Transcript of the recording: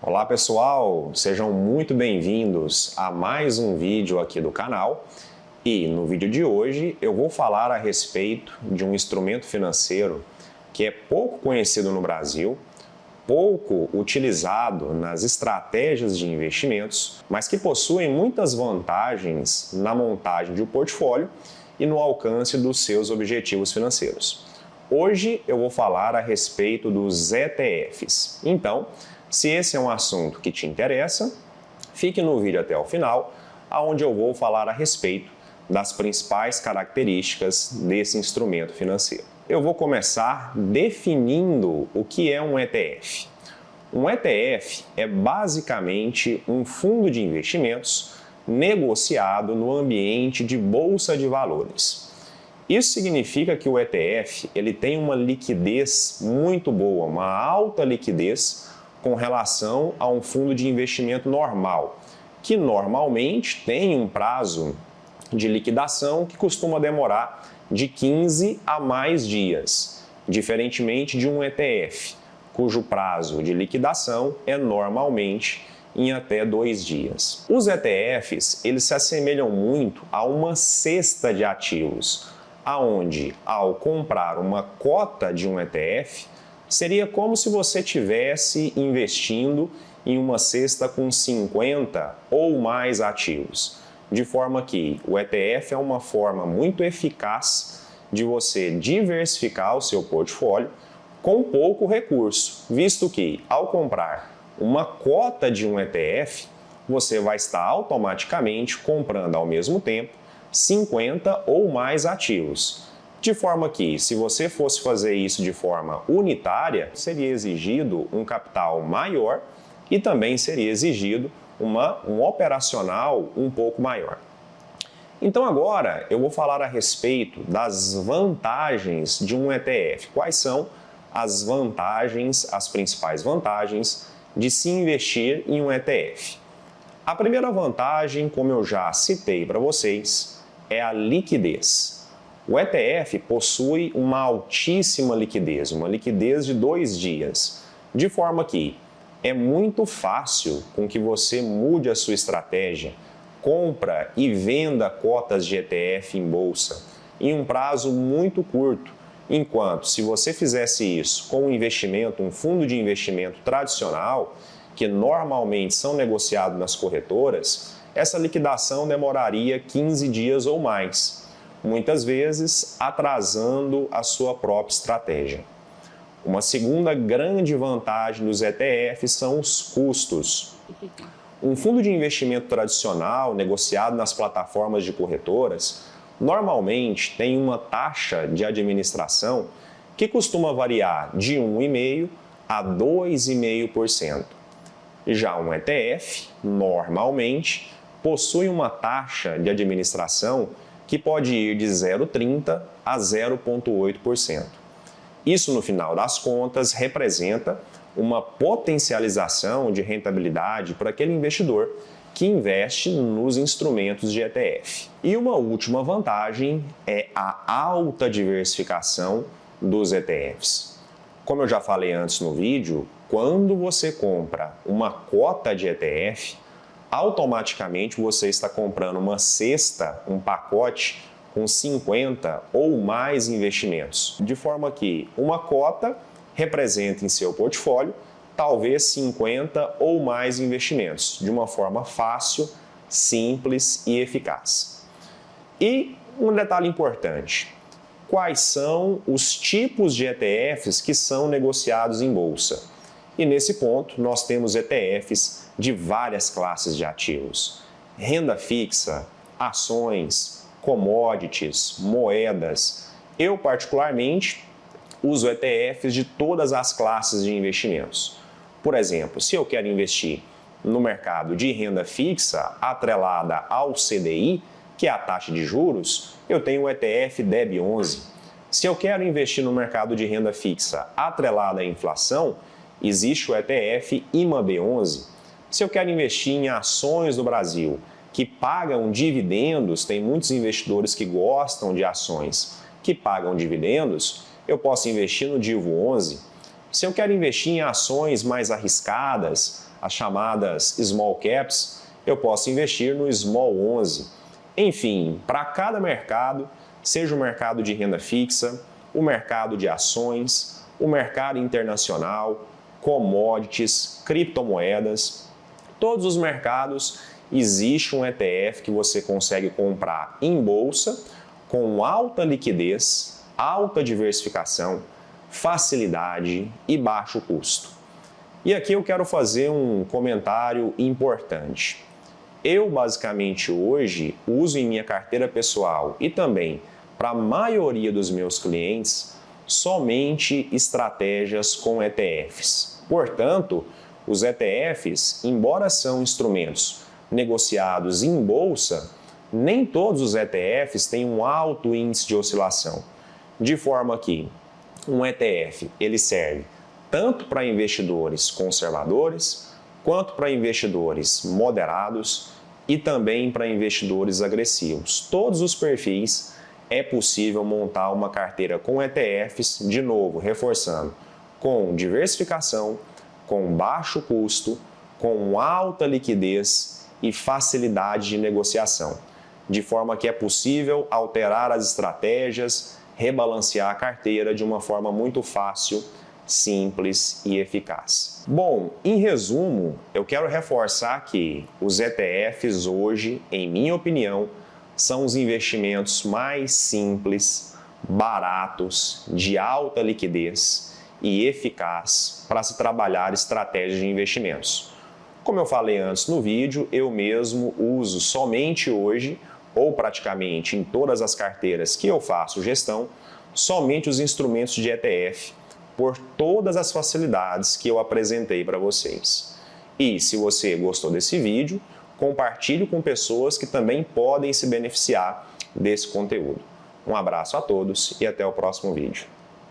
Olá pessoal, sejam muito bem-vindos a mais um vídeo aqui do canal. E no vídeo de hoje eu vou falar a respeito de um instrumento financeiro que é pouco conhecido no Brasil, pouco utilizado nas estratégias de investimentos, mas que possui muitas vantagens na montagem de um portfólio e no alcance dos seus objetivos financeiros. Hoje eu vou falar a respeito dos ETFs. Então, se esse é um assunto que te interessa, fique no vídeo até o final, onde eu vou falar a respeito das principais características desse instrumento financeiro. Eu vou começar definindo o que é um ETF. Um ETF é basicamente um fundo de investimentos negociado no ambiente de bolsa de valores. Isso significa que o ETF ele tem uma liquidez muito boa, uma alta liquidez com relação a um fundo de investimento normal, que normalmente tem um prazo de liquidação que costuma demorar de 15 a mais dias, diferentemente de um ETF, cujo prazo de liquidação é normalmente em até 2 dias. Os ETFs eles se assemelham muito a uma cesta de ativos, aonde, ao comprar uma cota de um ETF, seria como se você estivesse investindo em uma cesta com 50 ou mais ativos, de forma que o ETF é uma forma muito eficaz de você diversificar o seu portfólio com pouco recurso, visto que, ao comprar uma cota de um ETF, você vai estar automaticamente comprando ao mesmo tempo 50 ou mais ativos. De forma que, se você fosse fazer isso de forma unitária, seria exigido um capital maior e também seria exigido um operacional um pouco maior. Então agora eu vou falar a respeito das vantagens de um ETF. Quais são as vantagens, as principais vantagens de se investir em um ETF? A primeira vantagem, como eu já citei para vocês, é a liquidez. O ETF possui uma altíssima liquidez, uma liquidez de 2 dias, de forma que é muito fácil com que você mude a sua estratégia, compra e venda cotas de ETF em bolsa em um prazo muito curto, enquanto se você fizesse isso com um investimento, um fundo de investimento tradicional, que normalmente são negociados nas corretoras, essa liquidação demoraria 15 dias ou mais, muitas vezes atrasando a sua própria estratégia. Uma segunda grande vantagem dos ETFs são os custos. Um fundo de investimento tradicional, negociado nas plataformas de corretoras, normalmente tem uma taxa de administração que costuma variar de 1,5% a 2,5%. Já um ETF, normalmente, possui uma taxa de administração que pode ir de 0,30% a 0,8%. Isso, no final das contas, representa uma potencialização de rentabilidade para aquele investidor que investe nos instrumentos de ETF. E uma última vantagem é a alta diversificação dos ETFs. Como eu já falei antes no vídeo, quando você compra uma cota de ETF, automaticamente você está comprando uma cesta, um pacote com 50 ou mais investimentos, de forma que uma cota representa em seu portfólio talvez 50 ou mais investimentos, de uma forma fácil, simples e eficaz. E um detalhe importante: quais são os tipos de ETFs que são negociados em bolsa? E nesse ponto nós temos ETFs de várias classes de ativos: renda fixa, ações, commodities, moedas. Eu particularmente uso ETFs de todas as classes de investimentos. Por exemplo, se eu quero investir no mercado de renda fixa atrelada ao CDI, que é a taxa de juros, eu tenho o ETF DEB11. Se eu quero investir no mercado de renda fixa atrelada à inflação, existe o ETF IMAB11. Se eu quero investir em ações do Brasil que pagam dividendos, tem muitos investidores que gostam de ações que pagam dividendos, eu posso investir no DIVO11. Se eu quero investir em ações mais arriscadas, as chamadas small caps, eu posso investir no small 11. Enfim, para cada mercado, seja o mercado de renda fixa, o mercado de ações, o mercado internacional, commodities, criptomoedas, todos os mercados existe um ETF que você consegue comprar em bolsa com alta liquidez, alta diversificação, facilidade e baixo custo. E aqui eu quero fazer um comentário importante. Eu basicamente hoje uso em minha carteira pessoal e também para a maioria dos meus clientes somente estratégias com ETFs. Portanto, os ETFs, embora são instrumentos negociados em bolsa, nem todos os ETFs têm um alto índice de oscilação, de forma que um ETF ele serve tanto para investidores conservadores, quanto para investidores moderados e também para investidores agressivos. Todos os perfis é possível montar uma carteira com ETFs, de novo, reforçando, com diversificação, com baixo custo, com alta liquidez e facilidade de negociação, de forma que é possível alterar as estratégias, rebalancear a carteira de uma forma muito fácil, simples e eficaz. Bom, em resumo, eu quero reforçar que os ETFs hoje, em minha opinião, são os investimentos mais simples, baratos, de alta liquidez e eficaz para se trabalhar estratégias de investimentos. Como eu falei antes no vídeo, eu mesmo uso somente hoje, ou praticamente em todas as carteiras que eu faço gestão, somente os instrumentos de ETF, por todas as facilidades que eu apresentei para vocês. E se você gostou desse vídeo, compartilhe com pessoas que também podem se beneficiar desse conteúdo. Um abraço a todos e até o próximo vídeo.